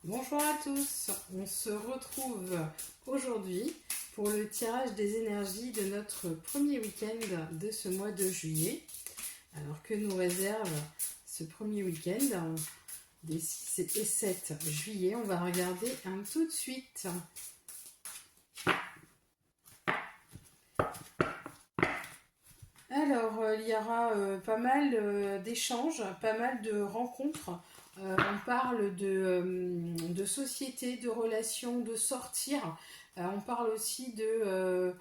Bonjour à tous, on se retrouve aujourd'hui pour le tirage des énergies de notre premier week-end de ce mois de juillet. Alors que nous réserve ce premier week-end des 6 et 7 juillet, on va regarder un tout de suite. Alors, il y aura pas mal d'échanges, pas mal de rencontres. On parle de société, de relations, de sortir. On parle aussi de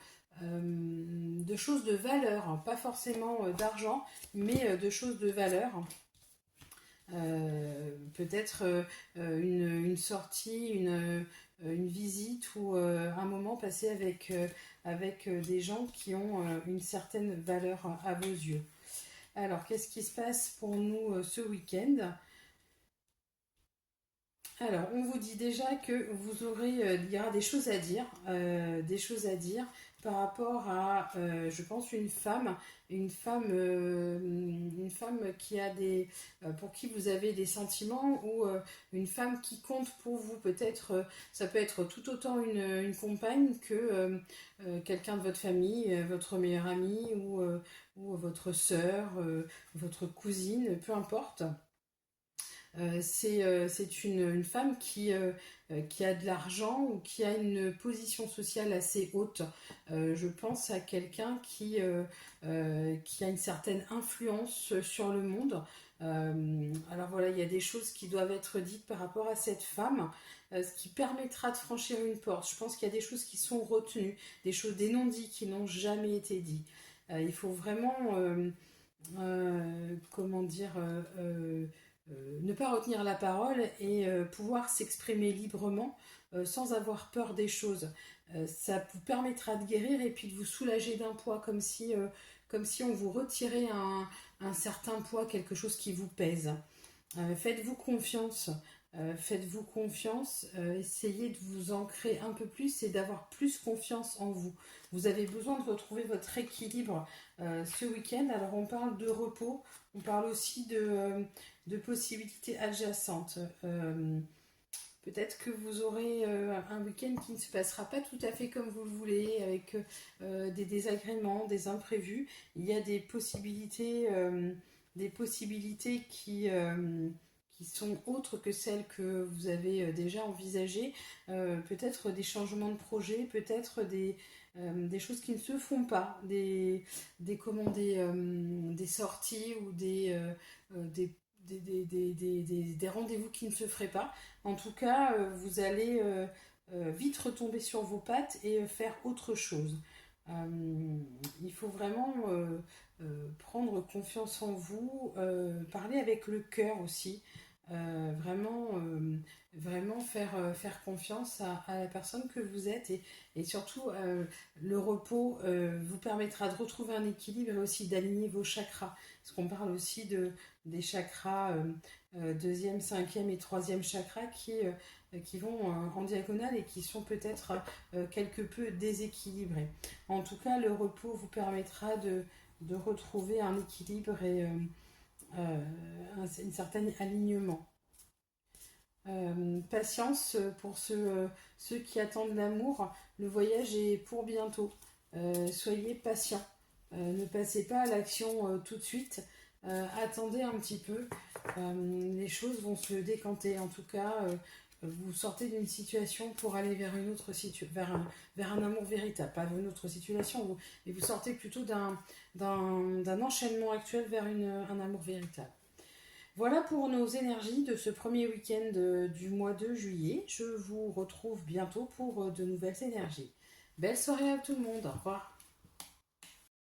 choses de valeur, pas forcément d'argent, mais de choses de valeur. Peut-être une sortie, une visite ou un moment passé avec des gens qui ont une certaine valeur à vos yeux. Alors, qu'est-ce qui se passe pour nous ce week-end? Alors, on vous dit déjà que vous aurez, il y aura des choses à dire par rapport à, je pense, une femme qui a pour qui vous avez des sentiments ou une femme qui compte pour vous. Peut-être, ça peut être tout autant une compagne que quelqu'un de votre famille, votre meilleur ami ou votre sœur, votre cousine, peu importe. C'est une femme qui a de l'argent ou qui a une position sociale assez haute. Je pense à quelqu'un qui a une certaine influence sur le monde. Alors voilà, il y a des choses qui doivent être dites par rapport à cette femme, ce qui permettra de franchir une porte. Je pense qu'il y a des choses qui sont retenues, des non-dits qui n'ont jamais été dits. Il faut vraiment, comment dire, ne pas retenir la parole et pouvoir s'exprimer librement sans avoir peur des choses. Ça vous permettra de guérir et puis de vous soulager d'un poids comme si on vous retirait un certain poids, quelque chose qui vous pèse. Faites-vous confiance. Faites-vous confiance, essayez de vous ancrer un peu plus et d'avoir plus confiance en vous. Vous avez besoin de retrouver votre équilibre ce week-end. Alors on parle de repos, on parle aussi de possibilités adjacentes. Peut-être que vous aurez un week-end qui ne se passera pas tout à fait comme vous le voulez, avec des désagréments, des imprévus. Il y a des possibilités qui sont autres que celles que vous avez déjà envisagées. Peut-être des changements de projet, peut-être des choses qui ne se font pas, des sorties ou des rendez-vous qui ne se feraient pas. En tout cas, vous allez vite retomber sur vos pattes et faire autre chose. Il faut vraiment prendre confiance en vous, parler avec le cœur aussi. Vraiment faire confiance à la personne que vous êtes et surtout le repos vous permettra de retrouver un équilibre et aussi d'aligner vos chakras. Parce qu'on parle aussi des chakras deuxième, cinquième et troisième chakras qui vont en diagonale et qui sont peut-être quelque peu déséquilibrés. En tout cas, le repos vous permettra de retrouver un équilibre et un certain alignement. Patience pour ceux qui attendent l'amour. Le voyage est pour bientôt. Soyez patients. Ne passez pas à l'action tout de suite. Attendez un petit peu. Les choses vont se décanter. En tout cas, vous sortez d'une situation pour aller vers une autre vers un amour véritable. Pas une autre situation, mais vous sortez plutôt d'un enchaînement actuel vers un amour véritable. Voilà pour nos énergies de ce premier week-end du mois de juillet. Je vous retrouve bientôt pour de nouvelles énergies. Belle soirée à tout le monde. Au revoir.